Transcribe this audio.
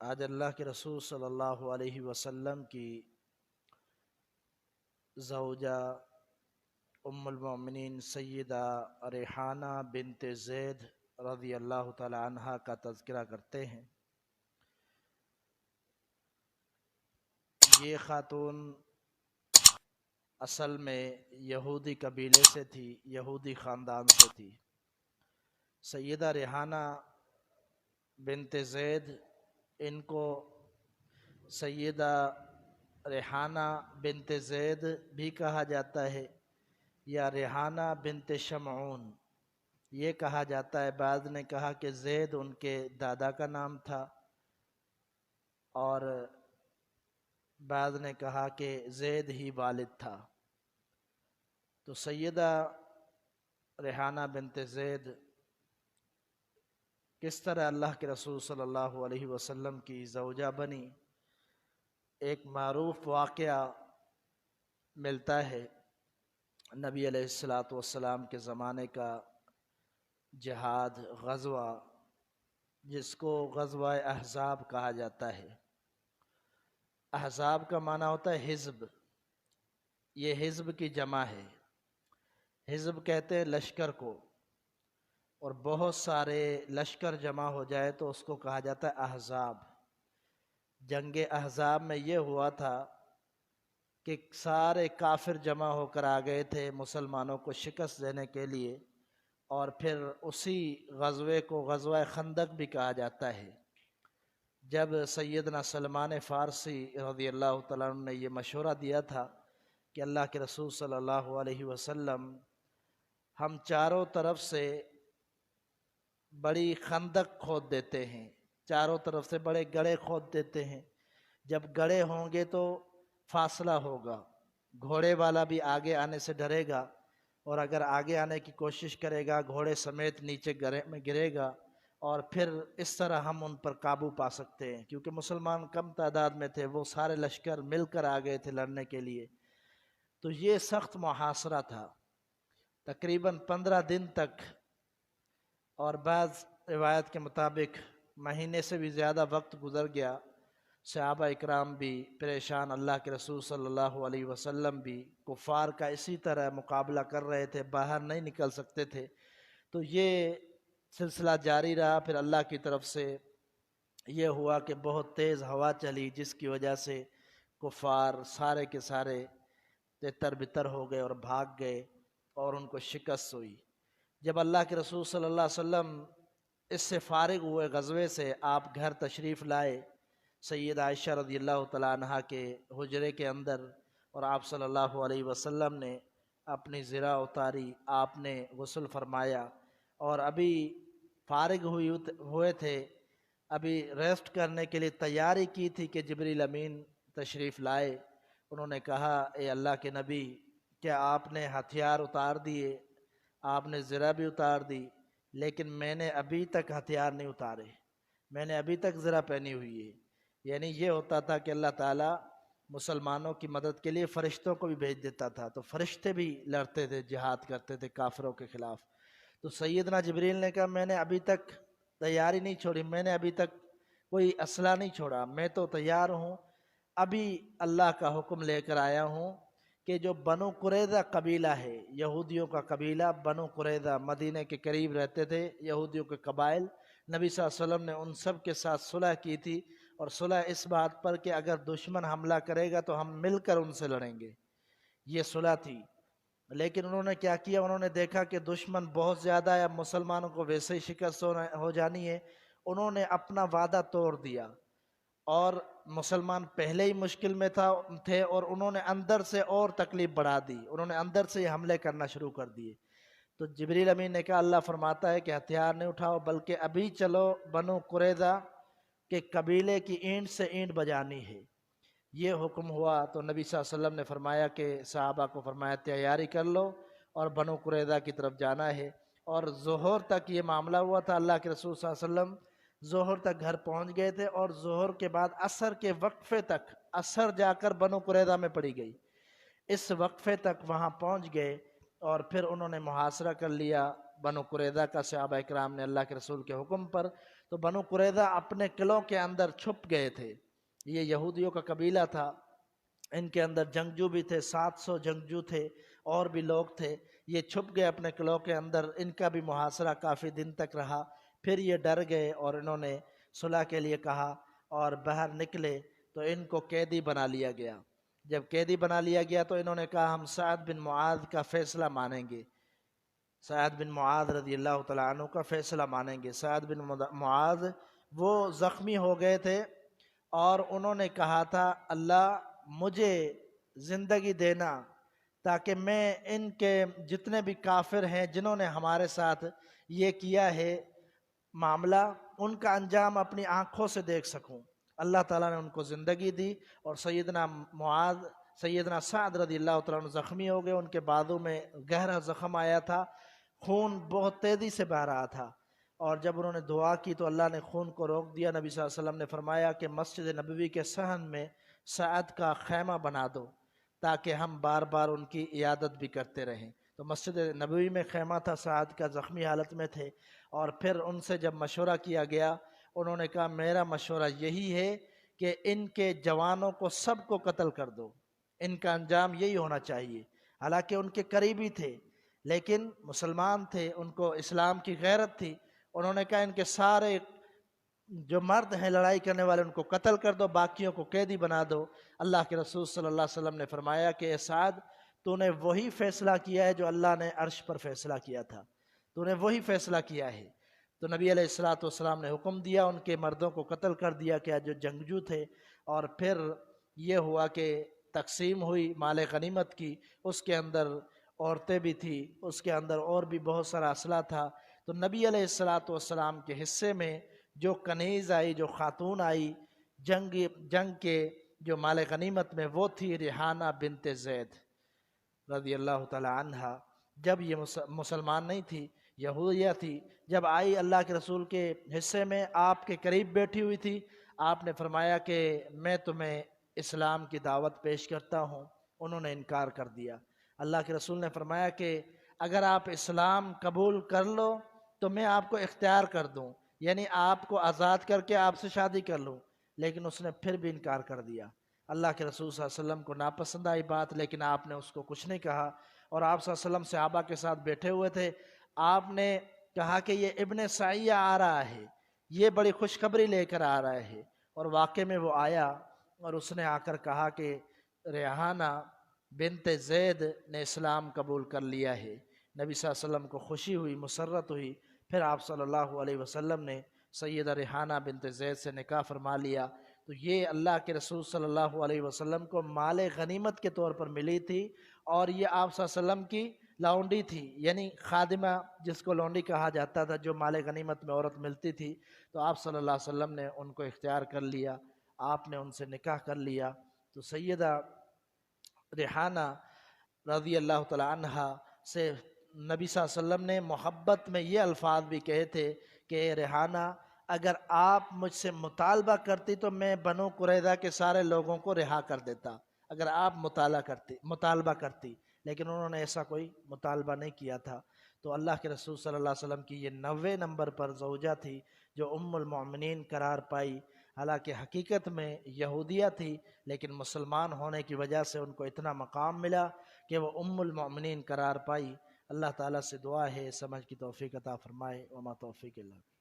آج اللہ کے رسول صلی اللہ علیہ وسلم کی زوجہ ام المؤمنین سیدہ ریحانہ بنت زید رضی اللہ تعالی عنہا کا تذکرہ کرتے ہیں۔ یہ خاتون اصل میں یہودی قبیلے سے تھی، یہودی خاندان سے تھی۔ سیدہ ریحانہ بنت زید، ان کو سیدہ ریحانہ بنت زید بھی کہا جاتا ہے یا ریحانہ بنت شمعون یہ کہا جاتا ہے۔ بعض نے کہا کہ زید ان کے دادا کا نام تھا، اور بعض نے کہا کہ زید ہی والد تھا۔ تو سیدہ ریحانہ بنت زید کس طرح اللہ کے رسول صلی اللہ علیہ وسلم کی زوجہ بنی، ایک معروف واقعہ ملتا ہے نبی علیہ السلام کے زمانے کا جہاد، غزوہ، جس کو غزوہ احزاب کہا جاتا ہے۔ احزاب کا معنی ہوتا ہے حزب، یہ حزب کی جمع ہے۔ حزب کہتے ہیں لشکر کو، اور بہت سارے لشکر جمع ہو جائے تو اس کو کہا جاتا ہے احزاب۔ جنگ احزاب میں یہ ہوا تھا کہ سارے کافر جمع ہو کر آ گئے تھے مسلمانوں کو شکست دینے کے لیے، اور پھر اسی غزوے کو غزوہ خندق بھی کہا جاتا ہے۔ جب سیدنا سلمان فارسی رضی اللہ تعالیٰ عنہ نے یہ مشورہ دیا تھا کہ اللہ کے رسول صلی اللہ علیہ وسلم، ہم چاروں طرف سے بڑی خندق کھود دیتے ہیں، چاروں طرف سے بڑے گڑھے کھود دیتے ہیں، جب گڑھے ہوں گے تو فاصلہ ہوگا، گھوڑے والا بھی آگے آنے سے ڈرے گا، اور اگر آگے آنے کی کوشش کرے گا گھوڑے سمیت نیچے گڑھے میں گرے گا، اور پھر اس طرح ہم ان پر قابو پا سکتے ہیں۔ کیونکہ مسلمان کم تعداد میں تھے، وہ سارے لشکر مل کر آ گئے تھے لڑنے کے لیے۔ تو یہ سخت محاصرہ تھا، تقریباً 15 دن تک، اور بعض روایت کے مطابق مہینے سے بھی زیادہ وقت گزر گیا۔ صحابہ اکرام بھی پریشان، اللہ کے رسول صلی اللہ علیہ وسلم بھی کفار کا اسی طرح مقابلہ کر رہے تھے، باہر نہیں نکل سکتے تھے۔ تو یہ سلسلہ جاری رہا۔ پھر اللہ کی طرف سے یہ ہوا کہ بہت تیز ہوا چلی، جس کی وجہ سے کفار سارے کے سارے تتر بتر ہو گئے اور بھاگ گئے، اور ان کو شکست ہوئی۔ جب اللہ کے رسول صلی اللہ علیہ وسلم اس سے فارغ ہوئے غزوے سے، آپ گھر تشریف لائے سید عائشہ رضی اللہ تعالیٰ عنہا کے حجرے کے اندر، اور آپ صلی اللہ علیہ وسلم نے اپنی زرہ اتاری، آپ نے غسل فرمایا، اور ابھی فارغ ہوئے تھے، ابھی ریسٹ کرنے کے لیے تیاری کی تھی کہ جبریل امین تشریف لائے۔ انہوں نے کہا، اے اللہ کے نبی، کیا آپ نے ہتھیار اتار دیے؟ آپ نے زرہ بھی اتار دی، لیکن میں نے ابھی تک ہتھیار نہیں اتارے، میں نے ابھی تک زرہ پہنی ہوئی ہے۔ یعنی یہ ہوتا تھا کہ اللہ تعالیٰ مسلمانوں کی مدد کے لیے فرشتوں کو بھی بھیج دیتا تھا، تو فرشتے بھی لڑتے تھے، جہاد کرتے تھے کافروں کے خلاف۔ تو سیدنا جبریل نے کہا، میں نے ابھی تک تیاری نہیں چھوڑی، میں نے ابھی تک کوئی اسلحہ نہیں چھوڑا، میں تو تیار ہوں، ابھی اللہ کا حکم لے کر آیا ہوں کہ جو بنو قریظہ قبیلہ ہے، یہودیوں کا قبیلہ بنو قریظہ، مدینہ کے قریب رہتے تھے یہودیوں کے قبائل، نبی صلی اللہ علیہ وسلم نے ان سب کے ساتھ صلح کی تھی، اور صلح اس بات پر کہ اگر دشمن حملہ کرے گا تو ہم مل کر ان سے لڑیں گے، یہ صلح تھی۔ لیکن انہوں نے کیا کیا، انہوں نے دیکھا کہ دشمن بہت زیادہ ہے، اب مسلمانوں کو ویسے ہی شکست ہو جانی ہے، انہوں نے اپنا وعدہ توڑ دیا، اور مسلمان پہلے ہی مشکل میں تھے، اور انہوں نے اندر سے اور تکلیف بڑھا دی، انہوں نے اندر سے حملے کرنا شروع کر دیے۔ تو جبریل امین نے کہا، اللہ فرماتا ہے کہ ہتھیار نہیں اٹھاؤ، بلکہ ابھی چلو بنو قریظہ کہ قبیلے کی اینٹ سے اینٹ بجانی ہے۔ یہ حکم ہوا تو نبی صلی اللہ علیہ وسلم نے فرمایا کہ صحابہ کو فرمایا، تیاری کر لو اور بنو قریظہ کی طرف جانا ہے۔ اور ظہر تک یہ معاملہ ہوا تھا، اللہ کے رسول صلی اللہ علیہ وسلم ظہر تک گھر پہنچ گئے تھے، اور ظہر کے بعد عصر کے وقفے تک، عصر جا کر بنو قریظہ میں پڑی گئی، اس وقفے تک وہاں پہنچ گئے، اور پھر انہوں نے محاصرہ کر لیا بنو قریظہ کا صحابہ اکرام نے اللہ کے رسول کے حکم پر۔ تو بنو قریظہ اپنے قلعوں کے اندر چھپ گئے تھے. یہ یہودیوں کا قبیلہ تھا، ان کے اندر جنگجو بھی تھے، 700 جنگجو تھے، اور بھی لوگ تھے. یہ چھپ گئے اپنے قلعوں کے اندر. ان کا بھی محاصرہ کافی دن تک رہا. پھر یہ ڈر گئے اور انہوں نے صلح کے لیے کہا اور باہر نکلے تو ان کو قیدی بنا لیا گیا. جب قیدی بنا لیا گیا تو انہوں نے کہا ہم سعد بن معاذ کا فیصلہ مانیں گے، سعد بن معاذ رضی اللہ تعالیٰ عنہ کا فیصلہ مانیں گے. سعد بن معاذ وہ زخمی ہو گئے تھے اور انہوں نے کہا تھا اللہ مجھے زندگی دینا تاکہ میں ان کے جتنے بھی کافر ہیں جنہوں نے ہمارے ساتھ یہ کیا ہے معاملہ، ان کا انجام اپنی آنکھوں سے دیکھ سکوں. اللہ تعالیٰ نے ان کو زندگی دی اور سیدنا سعد رضی اللہ تعالیٰ عنہ زخمی ہو گئے. ان کے بازو میں گہرا زخم آیا تھا، خون بہت تیزی سے بہہ رہا تھا، اور جب انہوں نے دعا کی تو اللہ نے خون کو روک دیا. نبی صلی اللہ علیہ وسلم نے فرمایا کہ مسجد نبوی کے صحن میں سعد کا خیمہ بنا دو تاکہ ہم بار بار ان کی عیادت بھی کرتے رہیں. تو مسجد نبوی میں خیمہ تھا، سعد کا زخمی حالت میں تھے. اور پھر ان سے جب مشورہ کیا گیا انہوں نے کہا میرا مشورہ یہی ہے کہ ان کے جوانوں کو سب کو قتل کر دو، ان کا انجام یہی ہونا چاہیے. حالانکہ ان کے قریبی تھے لیکن مسلمان تھے، ان کو اسلام کی غیرت تھی. انہوں نے کہا ان کے سارے جو مرد ہیں لڑائی کرنے والے ان کو قتل کر دو، باقیوں کو قیدی بنا دو. اللہ کے رسول صلی اللہ علیہ وسلم نے فرمایا کہ اے سعد تو نے وہی فیصلہ کیا ہے جو اللہ نے عرش پر فیصلہ کیا تھا، تو نے وہی فیصلہ کیا ہے. تو نبی علیہ السلام نے حکم دیا، ان کے مردوں کو قتل کر دیا کیا جو جنگجو تھے. اور پھر یہ ہوا کہ تقسیم ہوئی مال غنیمت کی، اس کے اندر عورتیں بھی تھیں، اس کے اندر اور بھی بہت سارا اسلحہ تھا. تو نبی علیہ السلام کے حصے میں جو کنیز آئی، جو خاتون آئی جنگ کے جو مال غنیمت میں، وہ تھی ریحانہ بنت زید رضی اللہ تعالی عنہ. جب یہ مسلمان نہیں تھی، یہودیہ تھی، جب آئی اللہ کے رسول کے حصے میں آپ کے قریب بیٹھی ہوئی تھی. آپ نے فرمایا کہ میں تمہیں اسلام کی دعوت پیش کرتا ہوں. انہوں نے انکار کر دیا. اللہ کے رسول نے فرمایا کہ اگر آپ اسلام قبول کر لو تو میں آپ کو اختیار کر دوں، یعنی آپ کو آزاد کر کے آپ سے شادی کر لوں. لیکن اس نے پھر بھی انکار کر دیا. اللہ کے رسول صلی اللہ علیہ وسلم کو ناپسند آئی بات، لیکن آپ نے اس کو کچھ نہیں کہا. اور آپ صلی اللہ علیہ وسلم صحابہ کے ساتھ بیٹھے ہوئے تھے. آپ نے کہا کہ یہ ابن سعیہ آ رہا ہے، یہ بڑی خوشخبری لے کر آ رہا ہے. اور واقع میں وہ آیا اور اس نے آ کر کہا کہ ریحانہ بنت زید نے اسلام قبول کر لیا ہے. نبی صلی اللہ علیہ وسلم کو خوشی ہوئی، مسرت ہوئی. پھر آپ صلی اللہ علیہ وسلم نے سیدہ ریحانہ بنت زید سے نکاح فرما لیا. تو یہ اللہ کے رسول صلی اللہ علیہ وسلم کو مال غنیمت کے طور پر ملی تھی، اور یہ آپ صلی اللہ علیہ وسلم کی لونڈی تھی، یعنی خادمہ جس کو لونڈی کہا جاتا تھا، جو مال غنیمت میں عورت ملتی تھی. تو آپ صلی اللہ علیہ وسلم نے ان کو اختیار کر لیا، آپ نے ان سے نکاح کر لیا. تو سیدہ ریحانہ رضی اللہ تعالی عنہ سے نبی صلی اللہ علیہ وسلم نے محبت میں یہ الفاظ بھی کہے تھے کہ اے ریحانہ اگر آپ مجھ سے مطالبہ کرتی تو میں بنو قریظہ کے سارے لوگوں کو رہا کر دیتا، اگر آپ مطالبہ کرتی. لیکن انہوں نے ایسا کوئی مطالبہ نہیں کیا تھا. تو اللہ کے رسول صلی اللہ علیہ وسلم کی یہ 90 نمبر پر زوجہ تھی جو ام المؤمنین قرار پائی. حالانکہ حقیقت میں یہودیہ تھی، لیکن مسلمان ہونے کی وجہ سے ان کو اتنا مقام ملا کہ وہ ام المؤمنین قرار پائی. اللہ تعالیٰ سے دعا ہے سمجھ کی توفیق عطا فرمائے. وما توفیق اللہ.